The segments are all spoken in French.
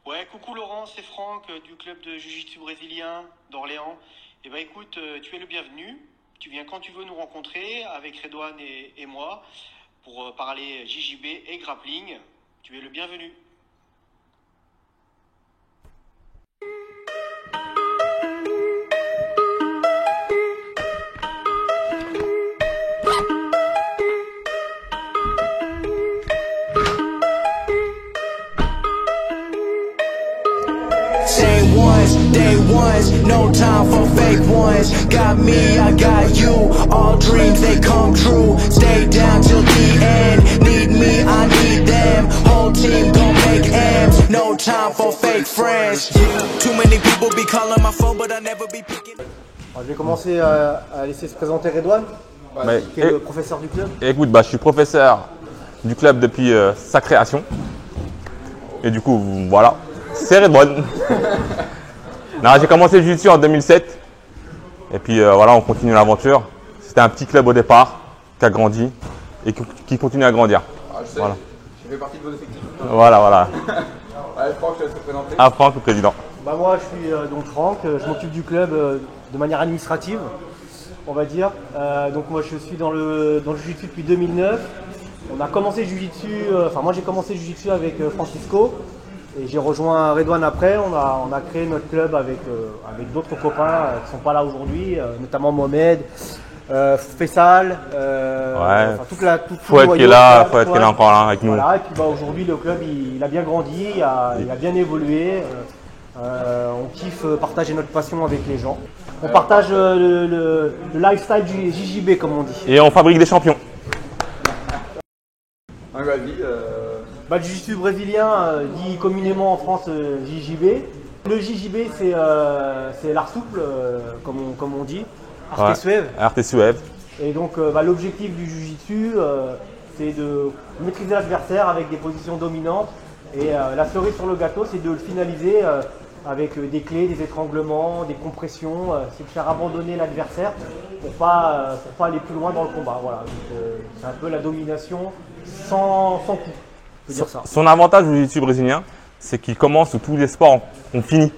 Ouais, coucou Laurent, c'est Franck du club de Jiu-Jitsu brésilien d'Orléans. Eh ben écoute, tu es le bienvenu. Tu viens quand tu veux nous rencontrer avec Redouane et moi pour parler JJB et grappling. Tu es le bienvenu. Day ones, no time for fake ones. Got me, I got you. All dreams they come true. Stay down till the end. Need me, I need them. Whole team gon' make M's. No time for fake friends. Too many people be calling my phone, but I never be picking. Je vais commencer à laisser se présenter Redouane, qui est le professeur du club. Écoute, je suis professeur du club depuis sa création. Et du coup, voilà, c'est Redouane. J'ai commencé le jiu-jitsu en 2007 et puis voilà, on continue l'aventure. C'était un petit club au départ qui a grandi et qui continue à grandir. Je sais, voilà. Je fais partie de vos effectifs. Voilà. Allez Franck, je te laisse te présenter. Franck, le président. Moi je suis donc Franck, je m'occupe du club de manière administrative, on va dire. Donc moi je suis dans le jiu-jitsu depuis 2009. On a commencé jiu-jitsu, moi j'ai commencé jiu-jitsu avec Francisco. Et j'ai rejoint Redouane après, on a créé notre club avec d'autres copains qui ne sont pas là aujourd'hui, notamment Mohamed, Faisal, Fouad qui est là, Fouad qui est encore là avec nous. Voilà, et puis aujourd'hui le club il a bien grandi, il a bien évolué, on kiffe partager notre passion avec les gens. On partage le lifestyle du JJB comme on dit. Et on fabrique des champions. Le jiu-jitsu brésilien dit communément en France JJB. Le JJB c'est l'art souple comme on dit, arte suave. Arte suave. Et donc l'objectif du jiu-jitsu c'est de maîtriser l'adversaire avec des positions dominantes et la cerise sur le gâteau c'est de le finaliser avec des clés, des étranglements, des compressions, c'est de faire abandonner l'adversaire pour pas aller plus loin dans le combat. Voilà. C'est un peu la domination sans coup. Son avantage au jiu-jitsu brésilien, c'est qu'il commence où tous les sports ont fini.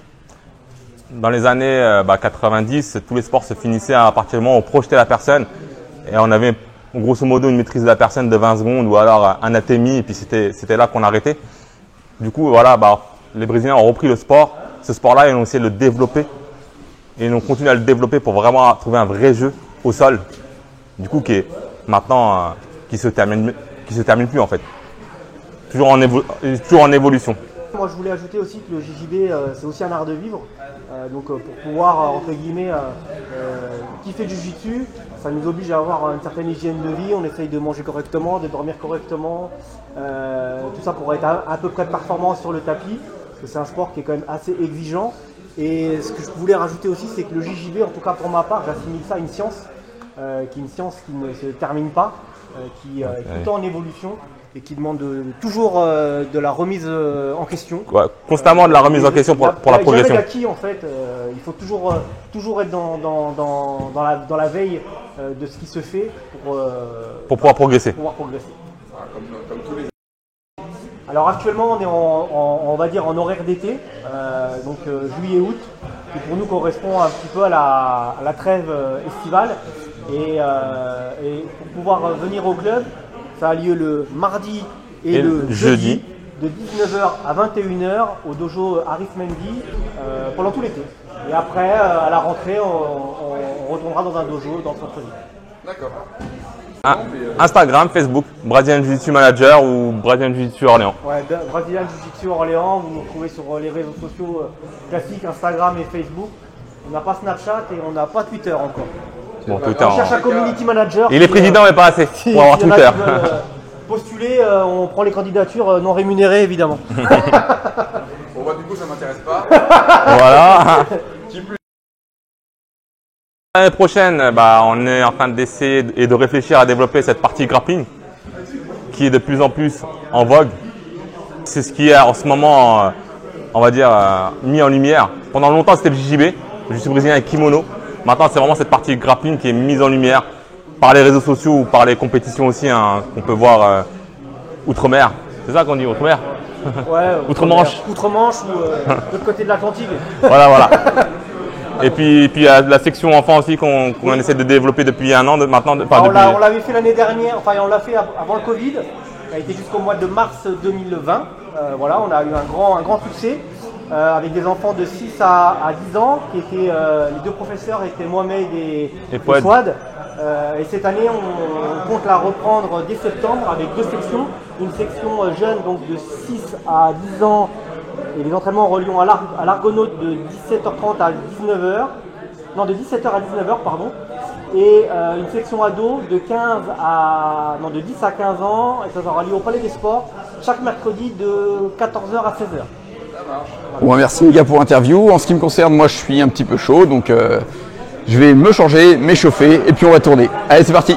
Dans les années 90, tous les sports se finissaient à partir du moment où on projetait la personne et on avait grosso modo une maîtrise de la personne de 20 secondes ou alors un atemi et puis c'était là qu'on arrêtait. Du coup, les Brésiliens ont repris ce sport-là et ont essayé de le développer et ils ont continué à le développer pour vraiment trouver un vrai jeu au sol. Du coup, qui est maintenant qui se termine plus en fait. Toujours en évolution. Moi je voulais ajouter aussi que le JJB c'est aussi un art de vivre. Donc pour pouvoir entre guillemets kiffer du jiu-jitsu, ça nous oblige à avoir une certaine hygiène de vie. On essaye de manger correctement, de dormir correctement. Tout ça pour être à peu près performant sur le tapis. Parce que c'est un sport qui est quand même assez exigeant. Et ce que je voulais rajouter aussi c'est que le JJB, en tout cas pour ma part, j'assimile ça à une science. Qui est une science qui ne se termine pas, qui est tout le temps en évolution. Et qui demande toujours de la remise en question. Constamment de la remise en question pour la progression. Il y a l'acquis en fait, il faut toujours être dans la veille de ce qui se fait pour pouvoir progresser. Comme tous les... Alors actuellement on est on va dire en horaire d'été, donc juillet-août, qui pour nous correspond un petit peu à la trêve estivale. Et pour pouvoir venir au club, ça a lieu le mardi et le jeudi de 19h à 21h au dojo Arif Mendy pendant tout l'été. Et après, à la rentrée, on retournera dans un dojo dans le centre-ville. D'accord. Instagram, Facebook, Brazilian Jiu-Jitsu Manager ou Brazilian Jiu-Jitsu Orléans. Ouais, Brazilian Jiu-Jitsu Orléans, vous nous retrouvez sur les réseaux sociaux classiques, Instagram et Facebook. On n'a pas Snapchat et on n'a pas Twitter encore. Bon, Twitter, on cherche un community manager. Il est président mais pas assez pour avoir Twitter. Postuler, on prend les candidatures non rémunérées évidemment. Bon du coup ça m'intéresse pas. Voilà. L'année prochaine, on est en train d'essayer et de réfléchir à développer cette partie grappling qui est de plus en plus en vogue. C'est ce qui est en ce moment, on va dire, mis en lumière. Pendant longtemps c'était le JJB, le jiu-jitsu brésilien avec kimono. Maintenant, c'est vraiment cette partie grappling qui est mise en lumière par les réseaux sociaux ou par les compétitions aussi qu'on peut voir outre-mer. C'est ça qu'on dit, outre-mer? Ouais, Outre-Manche. Outre-Manche ou de l'autre côté de l'Atlantique. Voilà. Et puis il y a la section enfants aussi qu'on essaie de développer depuis un an maintenant. On l'avait fait l'année dernière, enfin on l'a fait avant le Covid. Ça a été jusqu'au mois de mars 2020. Voilà, on a eu un grand succès avec des enfants de 6 à 10 ans qui étaient, les deux professeurs étaient Mohamed et Fouad. Et cette année, on compte la reprendre dès septembre avec deux sections. Une section jeune donc de 6 à 10 ans et les entraînements reliant à l'Argonaute de 17h30 à 19h. Non, de 17h à 19h, pardon. Et une section ado de 10 à 15 ans, et ça sera lié au Palais des Sports, chaque mercredi de 14h à 16h. Bon, merci les gars pour l'interview. En ce qui me concerne, moi je suis un petit peu chaud, donc je vais me changer, m'échauffer, et puis on va tourner. Allez, c'est parti!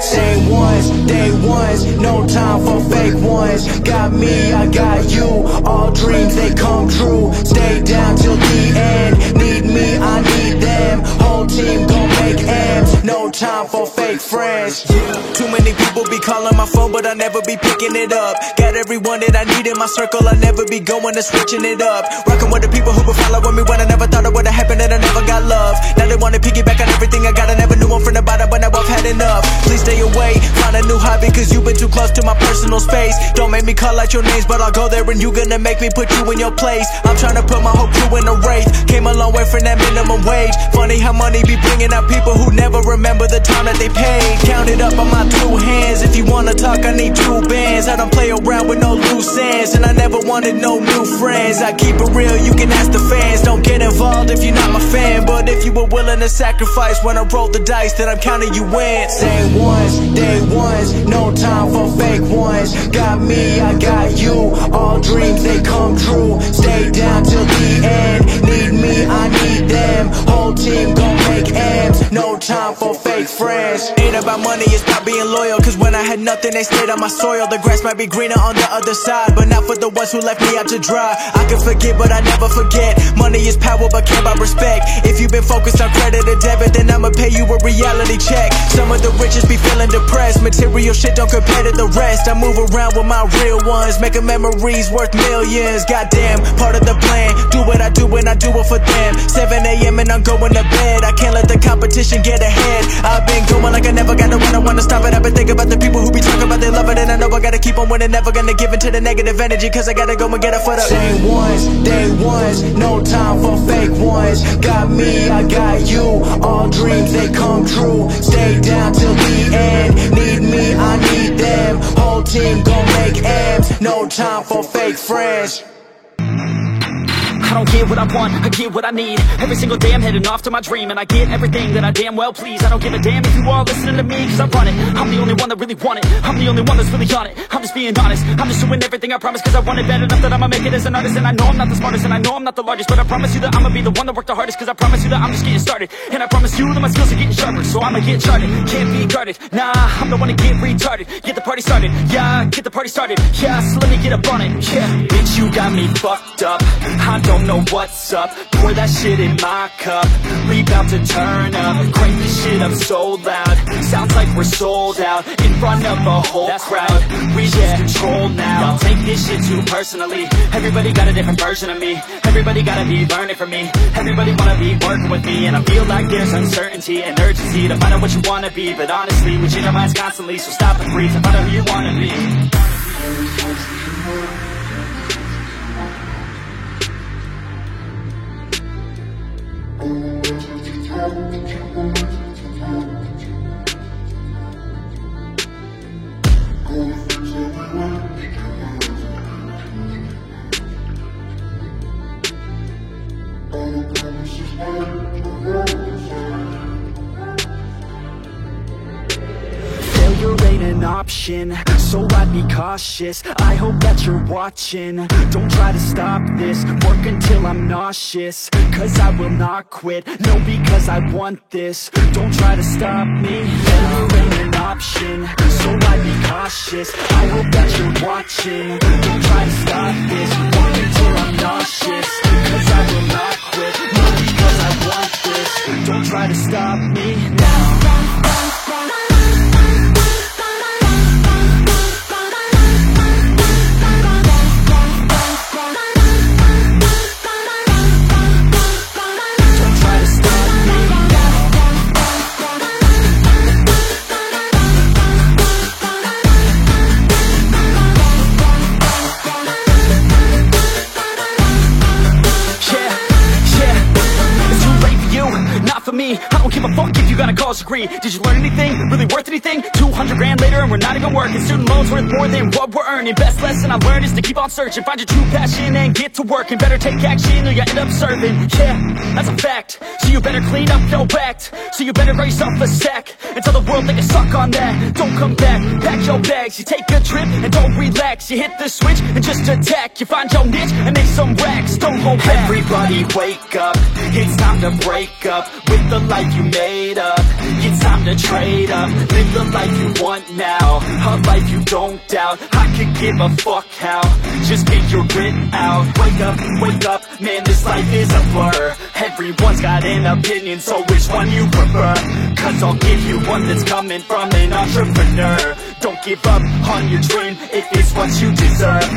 Same ones, day ones, no time for fake ones. Got me, I got you, all dreams they come true. Stay down till the end, need me, I need them. Whole team gon' make M's, no time for fake friends. Too many people be calling my phone, but I never be picking it up. Got everyone that I need in my circle, I never be going and switching it up. Rockin' with the people who been following me when I never thought it would've happened and I never got love. Now they wanna piggyback on everything I got, I never knew one from the bottom, but now I've had enough. Please stay away, find a new hobby, cause you've been too close to my personal space. Don't make me call out your names, but I'll go there and you gonna make me put you in your place. I'm trying to put my whole crew in a wraith, came a long way from that minimum wage. Funny how money be bringing out people who never remember the time that they paid. Count it up on my two hands, if you wanna talk I need two bands. I don't play around with no loose ends, and I never wanted no new friends. I keep it real, you can ask the fans. Don't get involved if you're not my fan, but if you were willing to sacrifice when I roll the dice, then I'm counting you in. Same ones, day ones, no time for fake ones. Got me, I got you, all dreams they come true. Stay down till the end, need me, I need them. Whole team gon' make M's, no time for fake friends. Ain't about money, it's about being loyal, cause when I had nothing they stayed on my soil. The grass might be greener on the other side, but not for the ones who left me out to dry. I can forget but I never forget, money is power but can't buy respect. If you've been focused on credit or debit, then I'ma pay you a reality check. Some of the richest be feeling depressed, material shit don't compare to the rest. I move around with my real ones, making memories worth millions. Goddamn, part of the plan, do what I do and I do it for them. 7 a.m. and I'm going to bed, I can't let the competition get ahead. I've been going like I never gotta run, I wanna stop it. I've been thinking about the people who be talking about they love it, and I know I gotta keep on winning, never gonna give into the negative energy, cause I gotta go and get a foot up. Same ones, day ones, no time for fake ones. Got me, I got you, all dreams they come true. Stay down till the end, need me, I need them. Whole team gon' make M's, no time for fake friends. I don't get what I want, I get what I need. Every single day I'm heading off to my dream, and I get everything that I damn well please. I don't give a damn if you all listening to me, cause I run it. I'm the only one that really want it, I'm the only one that's really on it. I'm just being honest, I'm just doing everything I promise, cause I want it bad enough that I'ma make it as an artist. And I know I'm not the smartest, and I know I'm not the largest, but I promise you that I'ma be the one that worked the hardest, cause I promise you that I'm just getting started. And I promise you that my skills are getting sharper, so I'ma get charted. Can't be guarded, nah, I'm the one to get retarded. Get the party started, yeah, get the party started. Yeah, so let me get up on it, yeah. Bitch, you got me fucked up, I don't know what's up. Pour that shit in my cup, we bout to turn up. Crank this shit up so loud, sounds like we're sold out. In front of a whole crowd, we lose control now. Y'all take this shit too personally, everybody got a different version of me. Everybody gotta be learning from me, everybody wanna be working with me. And I feel like there's uncertainty and urgency to find out what you wanna be. But honestly, we change our minds constantly, so stop and breathe and find out who you wanna be. Failure ain't an option, so I'd be cautious. I hope that you're watching, don't try to stop this. Work work until I'm nauseous, cause I will not quit. No, because I want this. Don't try to stop me, never ain't an option. So I be cautious, I hope that you're watching. Don't try to stop this, work until I'm nauseous, cause I will not quit. No, because I want this. Don't try to stop me now. I don't give a fuck if you got a college degree. Did you learn anything? Really worth anything? 200 grand later and we're not even working. Student loans worth more than what we're earning. Best lesson I learned is to keep on searching. Find your true passion and get to work. And better take action or you end up serving. Yeah, that's a fact. So you better clean up your act. So you better raise yourself a sack and tell the world they can suck on that. Don't come back, pack your bags. You take a trip and don't relax. You hit the switch and just attack. You find your niche and make some racks. Don't hold back. Everybody wake up, it's time to break up with the life you made up. It's time to trade up, live the life you want now, a life you don't doubt. I could give a fuck how, just get your grit out. Wake up, man, this life is a blur. Everyone's got an opinion, so which one you prefer? Cause I'll give you one that's coming from an entrepreneur. Don't give up on your dream if it's what you deserve.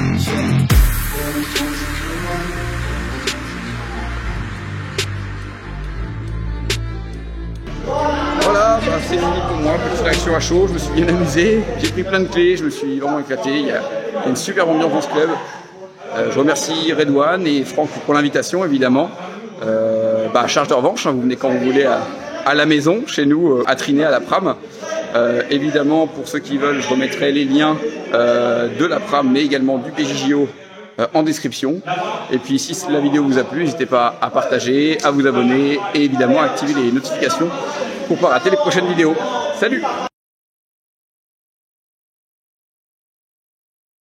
Voilà, bah, c'est fini pour moi, petite réaction à chaud, je me suis bien amusé, j'ai pris plein de clés, je me suis vraiment éclaté, il y a une super ambiance dans ce club. Je remercie Redouane et Franck pour l'invitation évidemment. Charge de revanche, hein, vous venez quand vous voulez à la maison, chez nous, à Trinée, à la Pram. Évidemment, pour ceux qui veulent, je remettrai les liens de la Pram, mais également du PJJO en description. Et puis si la vidéo vous a plu, n'hésitez pas à partager, à vous abonner et évidemment à activer les notifications pour ne pas rater les prochaines vidéos. Salut!